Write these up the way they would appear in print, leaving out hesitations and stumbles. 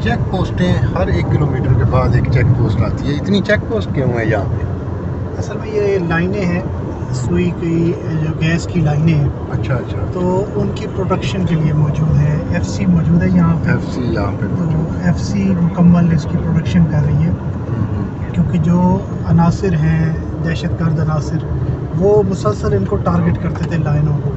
Check पोस्टें हर 1 kilometre के बाद एक चेक पोस्ट आती है, इतनी चेक पोस्ट क्यों है यहाँ पे? असल में ये लाइनें हैं, सुई की जो गैस की लाइनें हैं, अच्छा, तो उनकी प्रोडक्शन के लिए मौजूद है। FC मौजूद है यहाँ पे, FC यहाँ पे तो FC मुकम्मल इसकी प्रोडक्शन कर रही है, क्योंकि जो अनासिर हैं, दहशतगर्द अनासिर, वो मुसलसल इनको टारगेट करते थे लाइनों को।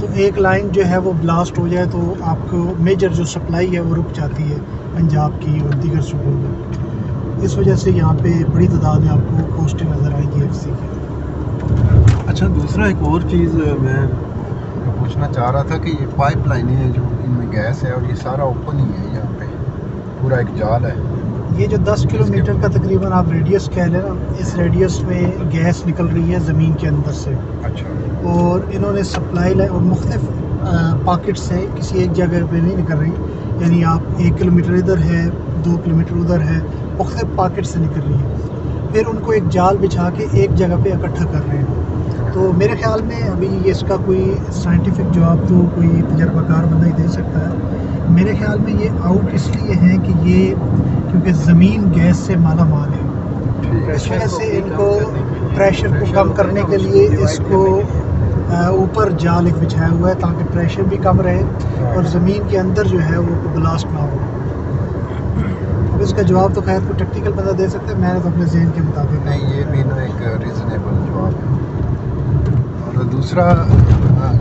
तो एक लाइन जो है वो ब्लास्ट हो जाए तो आपको मेजर जो सप्लाई है वो रुक जाती है पंजाब की और दीगर सूबों में। इस वजह से यहाँ पे बड़ी तादाद में आपको पोस्टें नज़र आएंगी FC की। अच्छा, दूसरा एक और चीज़ मैं पूछना चाह रहा था कि ये पाइप लाइनें हैं जो इनमें गैस है, और ये सारा ओपन ही है, यहाँ पे पूरा एक जाल है। ये जो 10 किलोमीटर का तकरीबन आप रेडियस कह लें ना, इस रेडियस में गैस निकल रही है ज़मीन के अंदर से। अच्छा। और इन्होंने सप्लाई लाइन और मुख्तलिफ पॉकेट्स हैं, किसी एक जगह पे नहीं निकल रही, यानी आप 1 किलोमीटर इधर है, 2 किलोमीटर उधर है, मुख्तलिफ पॉकेट से निकल रही है। फिर उनको एक जाल बिछा के एक जगह पे इकट्ठा कर रहे हैं। तो मेरे ख्याल में अभी ये इसका कोई साइंटिफिक जवाब तो कोई तजर्बाकार बंदा ही दे सकता है। मेरे ख्याल में ये आउट इसलिए है कि ये क्योंकि ज़मीन गैस से माला माल है, इस वजह से इनको प्रेशर को कम करने के लिए इसको ऊपर जाल एक बिछाया हुआ है ताकि प्रेशर भी कम रहे और ज़मीन के अंदर जो है वो ब्लास्ट ना हो। अब इसका जवाब तो खैर कोई टेक्निकल बंदा दे सकता है, मैंने तो अपने ज़हन के मुताबिक नहीं, ये भी ना एक रीज़नेबल जवाब है। और दूसरा,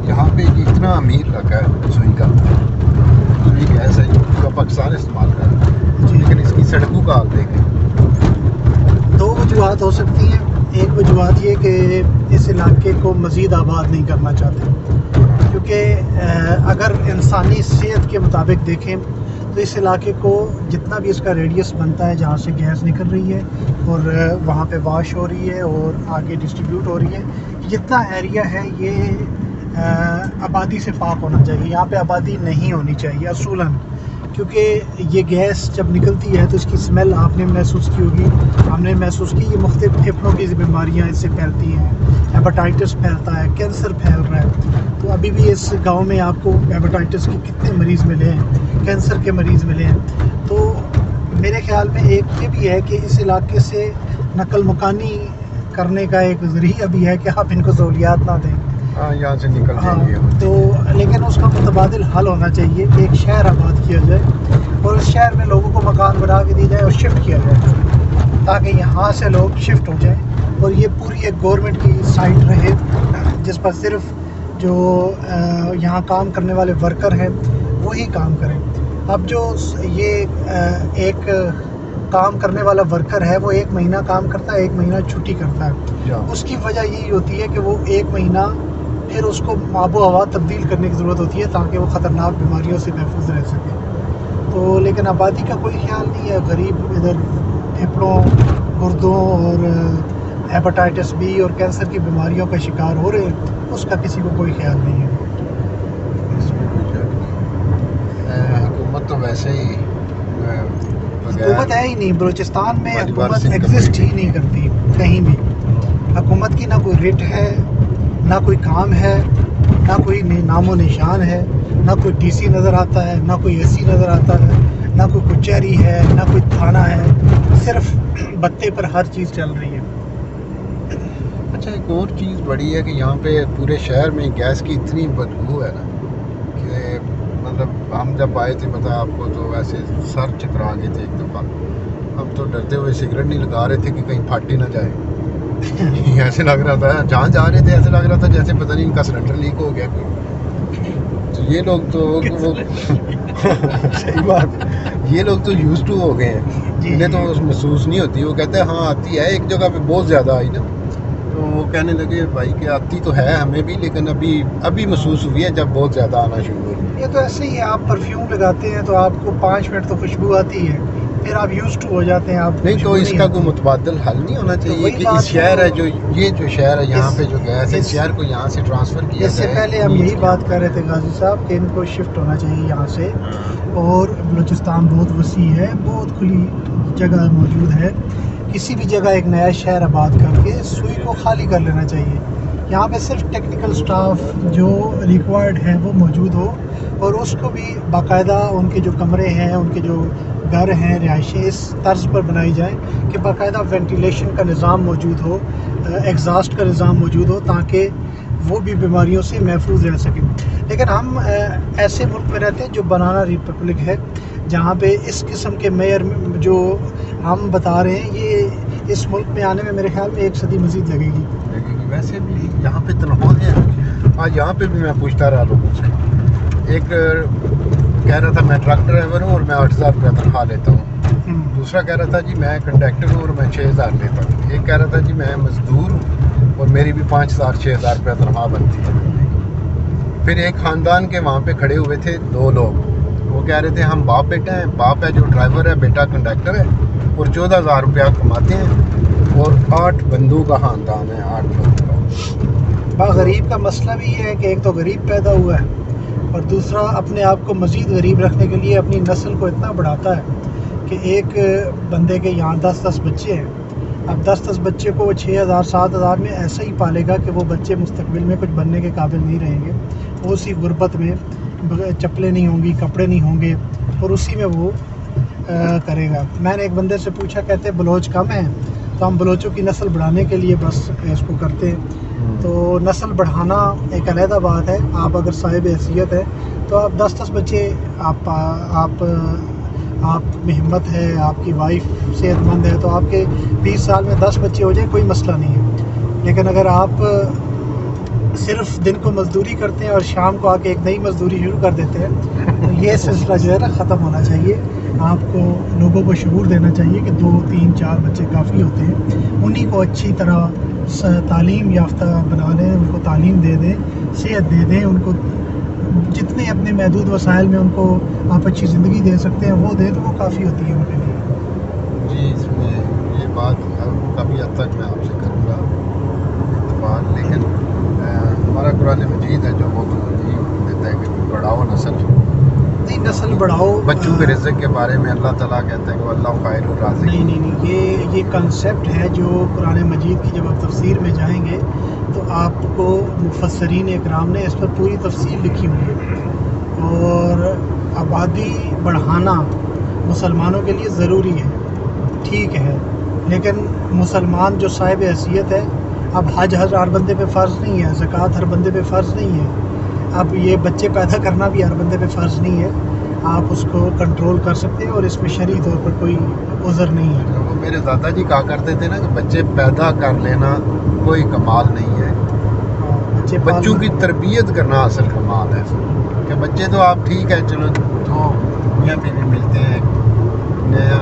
यहाँ पे इतना अमीर इलाका है सुई का, सुई गैस है जो पूरा पाकिस्तान इस्तेमाल कर रहा है, लेकिन इसकी सड़कों का हाल देखें। 2 वजूहत हो सकती हैं। एक वजूहत ये कि इस इलाके को मज़ीद आबाद नहीं करना चाहते, क्योंकि अगर इंसानी सेहत के मुताबिक देखें तो इस इलाके को जितना भी इसका रेडियस बनता है जहाँ से गैस निकल रही है और वहाँ पे वाश हो रही है और आगे डिस्ट्रीब्यूट हो रही है, जितना एरिया है ये आबादी से पाक होना चाहिए। यहाँ पे आबादी नहीं होनी चाहिए असूलन, क्योंकि ये गैस जब निकलती है तो इसकी स्मेल आपने महसूस की होगी, हमने महसूस की। ये मुख्तलिफ फेफड़ों की बीमारियाँ इससे फैलती हैं, हेपेटाइटिस फैलता है, कैंसर फैल रहा है। तो अभी भी इस गांव में आपको हेपेटाइटिस के कितने मरीज़ मिले हैं, कैंसर के मरीज़ मिले हैं। तो मेरे ख्याल में एक ये भी है कि इस इलाके से नकल मकानी करने का एक ज़रिया भी है कि आप इनको सहूलियात ना दें, यहाँ से निकल जाएंगे। तो लेकिन उसका मुतबादिल हल होना चाहिए कि एक शहर आबाद किया जाए और उस शहर में लोगों को मकान बना के दिया जाए और शिफ्ट किया जाए, ताकि यहाँ से लोग शिफ्ट हो जाएं और ये पूरी एक गवर्नमेंट की साइट रहे जिस पर सिर्फ जो यहाँ काम करने वाले वर्कर हैं वही काम करें। अब जो ये एक काम करने वाला वर्कर है वो 1 महीना काम करता है, 1 महीना छुट्टी करता है। उसकी वजह यही होती है कि वो 1 महीना फिर उसको आबो हवा तब्दील करने की ज़रूरत होती है ताकि वो ख़तरनाक बीमारियों से महफूज रह सके। तो लेकिन आबादी का कोई ख्याल नहीं है, गरीब इधर फेफड़ों, गुर्दों और हेपेटाइटिस बी और कैंसर की बीमारियों का शिकार हो रहे हैं, उसका किसी को कोई ख्याल नहीं है। हुकूमत तो वैसे ही हुकूमत है ही नहीं, बलूचिस्तान में हुकूमत एग्जिस्ट ही नहीं करती कहीं भी। हुकूमत की ना कोई रिट है, ना कोई काम है, ना कोई नामो निशान है, ना कोई DC नज़र आता है, ना कोई AC नज़र आता है, ना कोई कचहरी है, ना कोई थाना है, सिर्फ बत्ते पर हर चीज़ चल रही है। अच्छा, एक और चीज़ बड़ी है कि यहाँ पे पूरे शहर में गैस की इतनी बदबू है ना कि मतलब हम जब आए थे, पता आपको, तो वैसे सर चकरा गए थे एक दफ़ा। हम तो डरते हुए सिगरेट नहीं लगा रहे थे कि कहीं फट ही ना जाए। ऐसे लग रहा था, जहाँ जा रहे थे ऐसे लग रहा था जैसे पता नहीं इनका सिलेंडर लीक हो गया कोई। तो ये लोग तो वो सही बात, ये लोग तो यूज टू हो गए हैं, इन्हें तो महसूस नहीं होती। वो कहते हैं हाँ आती है, एक जगह पे बहुत ज़्यादा आई ना, तो वो कहने लगे भाई कि आती तो है हमें भी, लेकिन अभी महसूस हुई है जब बहुत ज़्यादा आना शुरू हुई। ये तो ऐसे ही है, आप परफ्यूम लगाते हैं तो आपको 5 मिनट तो खुशबू आती है, फिर आप यूज्ड टू हो जाते हैं। आप नहीं, तो इसका कोई मुतबादिल हल नहीं होना चाहिए कि इस शहर है जो ये जो शहर है यहाँ पे जो गैस है, इस शहर को यहाँ से ट्रांसफ़र किया जाए। इससे पहले हम यही बात कर रहे थे गाजी साहब कि इनको शिफ्ट होना चाहिए यहाँ से। और बलूचिस्तान बहुत वसी है, बहुत खुली जगह मौजूद है, किसी भी जगह एक नया शहर आबाद करके सुई को खाली कर लेना चाहिए। यहाँ पे सिर्फ टेक्निकल स्टाफ जो रिक्वायर्ड है वो मौजूद हो, और उसको भी बाकायदा उनके जो कमरे हैं, उनके जो घर हैं, रिहाइशें इस तर्ज पर बनाई जाएँ कि बाकायदा वेंटिलेशन का निज़ाम मौजूद हो, एग्जॉस्ट का निज़ाम मौजूद हो, ताकि वो भी बीमारियों से महफूज रह सकें। लेकिन हम ऐसे मुल्क में रहते हैं जो बनाना रिपब्लिक है, जहाँ पे इस किस्म के मेयर जो हम बता रहे हैं, ये इस मुल्क में आने में मेरे ख्याल में 1 सदी मज़ीद लगेगी। वैसे भी यहाँ पे तनख्वाह है। आज यहाँ पे भी मैं पूछता रहा लोगों से, एक कह रहा था मैं ट्रक ड्राइवर हूँ और मैं 8,000 रुपया तनख्वाह लेता हूँ। दूसरा कह रहा था जी मैं कंडक्टर हूँ और मैं 6,000 लेता हूँ। एक कह रहा था जी मैं मज़दूर हूँ और मेरी भी 5,000-6,000 रुपया तनख्वाह बनती है। फिर एक ख़ानदान के वहाँ पे खड़े हुए थे 2 लोग, वो कह रहे थे हम बाप बेटा हैं, बाप है जो ड्राइवर है, बेटा कंडक्टर है और 14,000 रुपया कमाते हैं और 8 बंदों का ख़ानदान है, 8 लोगों का। गरीब का मसला भी ये है कि एक तो गरीब पैदा हुआ है और दूसरा अपने आप को मज़ीद गरीब रखने के लिए अपनी नस्ल को इतना बढ़ाता है कि एक बंदे के यहाँ 10-10 बच्चे हैं। अब 10-10 बच्चे को वो 6,000-7,000 में ऐसा ही पालेगा कि वो बच्चे मुस्तकबिल में कुछ बनने के काबिल नहीं रहेंगे। वो उसी गुर्बत में, चप्पलें नहीं होंगी, कपड़े नहीं होंगे, और उसी में वो करेगा। मैंने एक बंदे से पूछा, कहते बलोच कम हैं तो हम बलोचों की नस्ल बढ़ाने के लिए बस इसको करते हैं। तो नस्ल बढ़ाना एक अलहदा बात है। आप अगर साहिब हैसियत है तो आप 10-10 बच्चे, आप में हिम्मत है, आपकी वाइफ सेहतमंद है, तो आपके 20 साल में 10 बच्चे हो जाए कोई मसला नहीं है। लेकिन अगर आप सिर्फ दिन को मजदूरी करते हैं और शाम को आके एक नई मजदूरी शुरू कर देते हैं, तो ये सिलसिला जो है ना ख़त्म होना चाहिए। आपको लोगों को शऊर देना चाहिए कि 2, 3, 4 बच्चे काफ़ी होते हैं। उन्हीं को अच्छी तरह तालीम याफ्ता बना लें, उनको तालीम दे दें, सेहत दे दें, उनको जितने अपने महदूद वसाइल में उनको आप अच्छी ज़िंदगी दे सकते हैं वो दें, तो वो काफ़ी होती है उनके लिए। जी, इसमें ये बात काफ़ी हद तक मैं आपसे करूँगा इत्तेफाक, लेकिन हमारा कुरान मजीद है जो वो देता है कि बढ़ाओ नस्ल, नहीं नस्ल बढ़ाओ। बच्चों के रिज़्क़ के बारे में अल्लाह ताला कहता है कि अल्लाह खैरुर राज़िक़ीन। नहीं, ये कंसेप्ट है जो कुरान मजीद की जब आप तफसीर में जाएंगे तो आपको मुफस्सरीन इकराम ने इस पर पूरी तफसीर लिखी हुई है। और आबादी बढ़ाना मुसलमानों के लिए ज़रूरी है, ठीक है, लेकिन मुसलमान जो साहिब हैसियत है, अब हज हर बंदे पे फ़र्ज़ नहीं है, ज़कात हर बंदे पे फ़र्ज़ नहीं है, अब ये बच्चे पैदा करना भी हर बंदे पे फ़र्ज़ नहीं है। आप उसको कंट्रोल कर सकते हैं और इसमें शरई तौर पर कोई उज़र नहीं है। वो मेरे दादाजी कहा करते थे ना कि बच्चे पैदा कर लेना कोई कमाल नहीं है, बच्चों की तरबियत करना असल कमाल है। कि बच्चे तो आप ठीक है, चलो तो मियाँ बीवी मिलते हैं, नया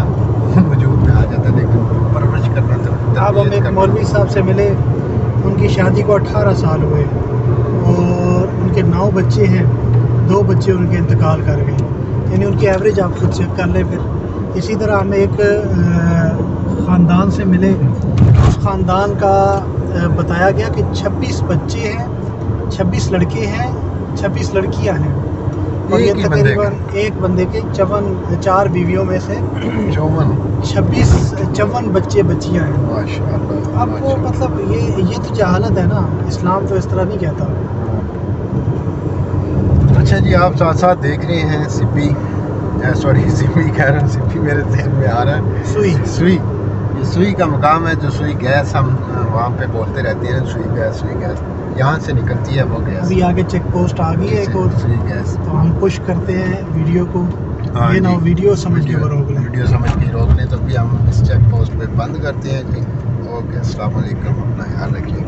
वजूद में आ जाता है, लेकिन परवरिश करना तो अब हम एक मौलवी साहब से मिले, उनकी शादी को 18 साल हुए और उनके 9 बच्चे हैं, 2 बच्चे उनके इंतकाल कर गए, यानी उनकी एवरेज आप खुद चेक कर लें। फिर इसी तरह हमें एक ख़ानदान से मिले, उस ख़ानदान का बताया गया कि 26 बच्चे हैं, 26 लड़के हैं, 26 लड़कियां हैं, और ये तकरीबन एक बंदे के 4 बीवियों में से 54 बच्चे बच्चियां हैं। माशाअल्लाह। अब वो मतलब ये तो जहालत है ना, इस्लाम तो इस तरह नहीं कहता। अच्छा जी, आप साथ साथ देख रहे हैं सिपी कह रहा हूँ, सिपी मेरे ध्यान में आ रहा है, सुई। ये सुई का मकाम है, जो सुई गैस हम वहाँ पे बोलते रहते हैं, सुई गैस यहाँ से निकलती है वो गैस। अभी आगे चेक पोस्ट आ गई है एक और, सुई गैस, तो हम पुश करते हैं वीडियो को, ये ना वीडियो समझ के वो रोक लें, वीडियो समझ के रोक लें, तो भी हम इस चेक पोस्ट पे बंद करते हैं जी। ओके, अस्सलाम वालेकुम, अपना ख्याल रखिए।